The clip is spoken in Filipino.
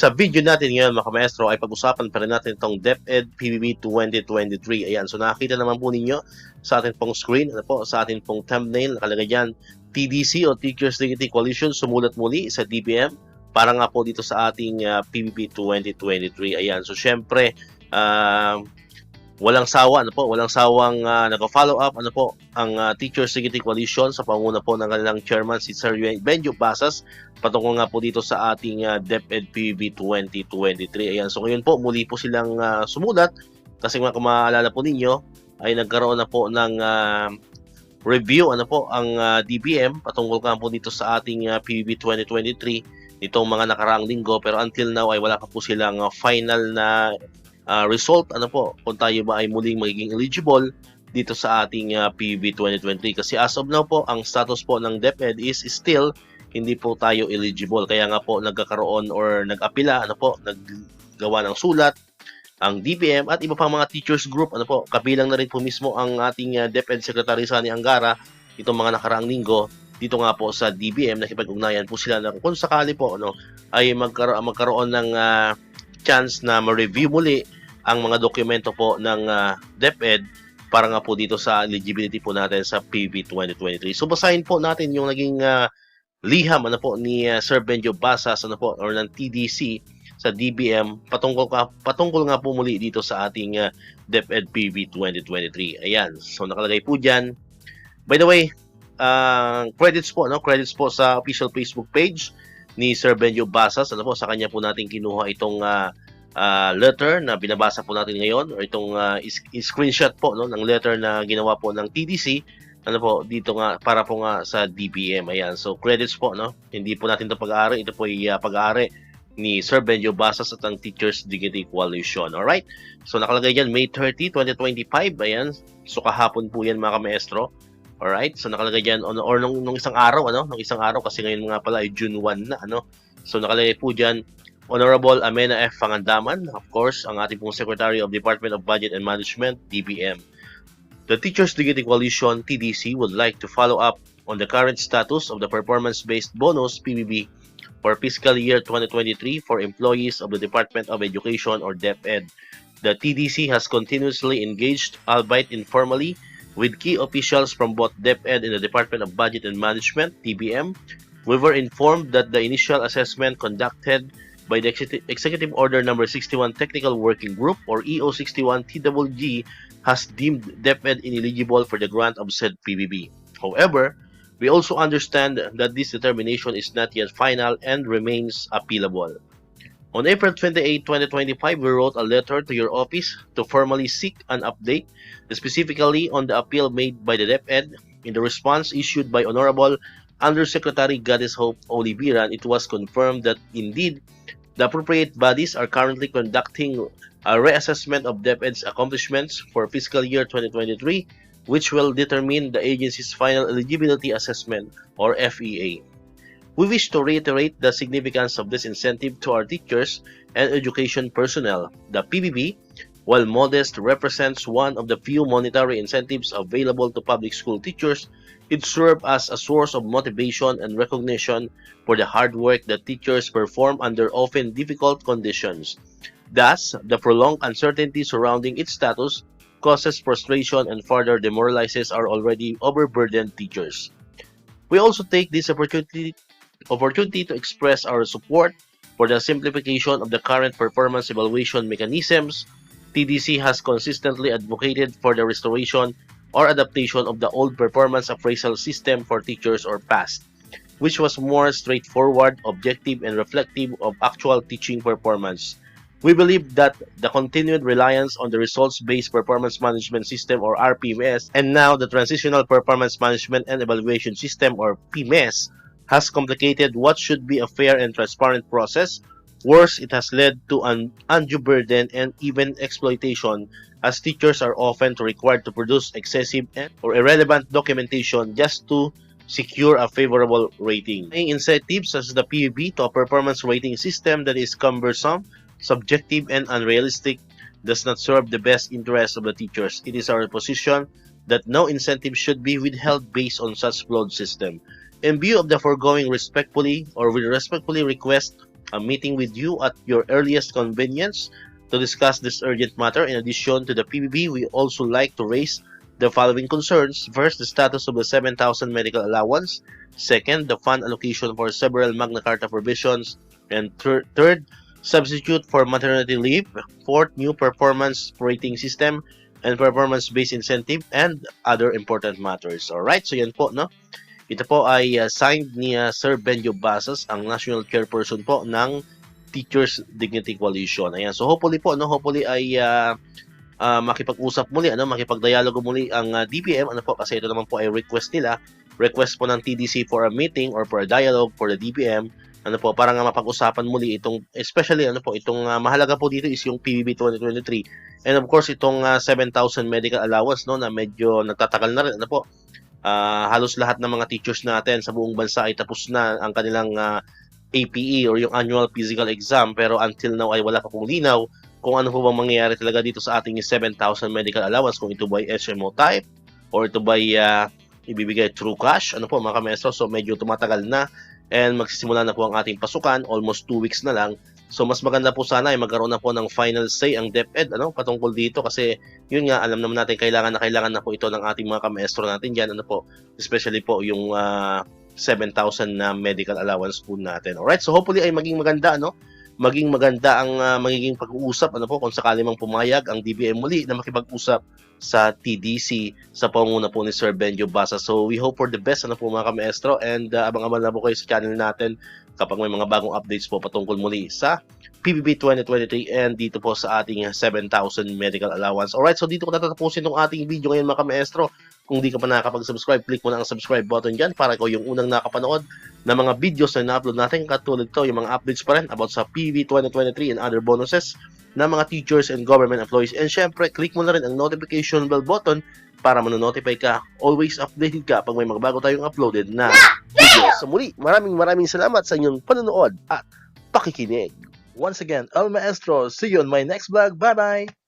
Sa video natin ngayon mga maestro ay pag-usapan pa rin natin itong DepEd PBB 2023. Ayan, so nakakita naman po ninyo sa ating pong screen, sa ating pong thumbnail, nakalagay dyan, TDC o Teachers Dignity Coalition sumulat muli sa DBM para nga po dito sa ating PBB 2023. Ayan, so syempre, walang sawang nag-follow up ang Teachers Dignity Coalition sa panguna po ng kanilang chairman si Sir Benjo Basas patungkol nga po dito sa ating DepEd PBB 2023. Ayan, so ngayon po muli po silang sumulat kasi kung maalala po ninyo ay nagkaroon na po ng review ang DBM patungkol nga po dito sa ating PBB 2023 nitong mga nakaraang linggo, pero until now ay wala pa po silang final na result kung tayo ba ay muling magiging eligible dito sa ating PBB 2023. Kasi as of now po, ang status po ng DepEd is still hindi po tayo eligible. Kaya nga po nagkakaroon or nag-apila, naggawa ng sulat ang DBM at iba pang mga teachers group, kabilang na rin po mismo ang ating DepEd Secretary Sani Angara itong mga nakaraang linggo dito nga po sa DBM. Nakipag-ugnayan po sila na kung sakali po ay magkaroon ng chance na ma-review muli ang mga dokumento po ng DepEd para nga po dito sa eligibility po natin sa PBB 2023. So basahin po natin yung naging liham ni Sir Benjo Basas or ng TDC sa DBM patungkol nga po muli dito sa ating DepEd PBB 2023. Ayan, so nakalagay po diyan. By the way, credits po sa official Facebook page ni Sir Benjo Basas. Sa kanya po natin kinuha itong letter na binabasa po natin ngayon, or itong screenshot po ng letter na ginawa po ng TDC dito nga para po nga sa DBM. Ayan, so credits po, hindi po natin ito pag-aari, ito po ay pag-aari ni Sir Benjo Basas at ang Teachers Dignity Coalition. Alright, so nakalagay dyan May 30, 2025. Ayan, so kahapon po yan mga maestro. Alright, so nakalagay dyan nung isang araw, nung isang araw kasi ngayon nga pala ay June 1 na, So nakalagay po dyan, Honorable Amena F. Fangandaman, of course, ang ating pong Secretary of Department of Budget and Management, DBM. The Teachers Dignity Coalition, TDC, would like to follow up on the current status of the performance-based bonus, PBB, for fiscal year 2023 for employees of the Department of Education or DepEd. The TDC has continuously engaged, albeit informally, with key officials from both DepEd and the Department of Budget and Management, DBM. We were informed that the initial assessment conducted by the Executive Order No. 61 Technical Working Group or EO61 TWG has deemed DepEd ineligible for the grant of said PBB. However, we also understand that this determination is not yet final and remains appealable. On April 28, 2025, we wrote a letter to your office to formally seek an update, specifically on the appeal made by the DepEd. In the response issued by Honorable Undersecretary Goddess Hope Oliveran, it was confirmed that indeed the appropriate bodies are currently conducting a reassessment of DepEd's accomplishments for fiscal year 2023, which will determine the agency's final eligibility assessment or FEA. We wish to reiterate the significance of this incentive to our teachers and education personnel. The PBB, while modest, represents one of the few monetary incentives available to public school teachers. It serves as a source of motivation and recognition for the hard work that teachers perform under often difficult conditions. Thus, the prolonged uncertainty surrounding its status causes frustration and further demoralizes our already overburdened teachers. We also take this opportunity to express our support for the simplification of the current performance evaluation mechanisms. TDC has consistently advocated for the restoration or adaptation of the old performance appraisal system for teachers or PAST, which was more straightforward, objective, and reflective of actual teaching performance. We believe that the continued reliance on the Results-Based Performance Management System or RPMS and now the Transitional Performance Management and Evaluation System or PMES has complicated what should be a fair and transparent process. Worse, it has led to an undue burden and even exploitation, as teachers are often required to produce excessive or irrelevant documentation just to secure a favorable rating. Incentives as the PBB to a performance rating system that is cumbersome, subjective, and unrealistic does not serve the best interests of the teachers. It is our position that no incentive should be withheld based on such flawed system. In view of the foregoing, respectfully respectfully request meeting with you at your earliest convenience to discuss this urgent matter. In addition to the PBB, we also like to raise the following concerns. First, the status of the 7,000 medical allowance. Second, the fund allocation for several Magna Carta provisions. And third, substitute for maternity leave. Fourth, new performance rating system and performance-based incentive and other important matters. Alright, so yan po, no? Ito po ay signed ni Sir Benjo Basas, ang National Chairperson po ng Teachers Dignity Coalition. Ayan, so hopefully po, no? Hopefully ay makipag-usap muli, ano, makipag-dialogo muli ang DBM, ano po, kasi ito naman po ay request nila, request po ng TDC for a meeting or for a dialogue for the DBM, ano po, para nga mapag-usapan muli itong, especially, ano po, itong mahalaga po dito is yung PBB 2023, and of course, itong 7,000 medical allowance, no, na medyo nagtatagal na rin, ano po, halos lahat ng mga teachers natin sa buong bansa ay tapos na ang kanilang APE or yung annual physical exam, pero until now ay wala pa pong linaw kung ano po bang mangyayari talaga dito sa ating 7,000 medical allowance, kung ito ba ay HMO type or ito ba ay ibibigay through cash, ano po mga kamestro. So medyo tumatagal na and magsisimula na po ang ating pasukan, almost 2 weeks na lang. So mas maganda po sana ay magkaroon na po ng final say ang DepEd, ano, patungkol dito, kasi yun nga, alam naman natin kailangan na po ito ng ating mga kamestro natin diyan, ano po, especially po yung 7,000 na medical allowance po natin. Alright, so hopefully ay maging maganda, ano, maging maganda ang magiging pag-uusap, ano po, kung sakali mang pumayag ang DBM muli na makipag-usap sa TDC sa pangunguna po ni Sir Benjo Basa. So we hope for the best, ano po mga ka-maestro, and abang-abang na po kayo sa channel natin kapag may mga bagong updates po patungkol muli sa PBB 2023 and dito po sa ating 7,000 medical allowance. Alright, so dito ko natatapusin itong ating video ngayon mga ka-maestro. Kung di ka pa nakakapag-subscribe, click mo na ang subscribe button dyan para ikaw yung unang nakapanood ng mga videos na na-upload natin. Katulad to, yung mga updates pa rin about sa PBB 2023 and other bonuses ng mga teachers and government employees. And syempre, click mo na rin ang notification bell button para manonotify ka, always updated ka pag may mga bago tayong uploaded na videos. So muli, maraming salamat sa inyong panonood at pakikinig. Once again, El Maestro, see you on my next vlog. Bye-bye!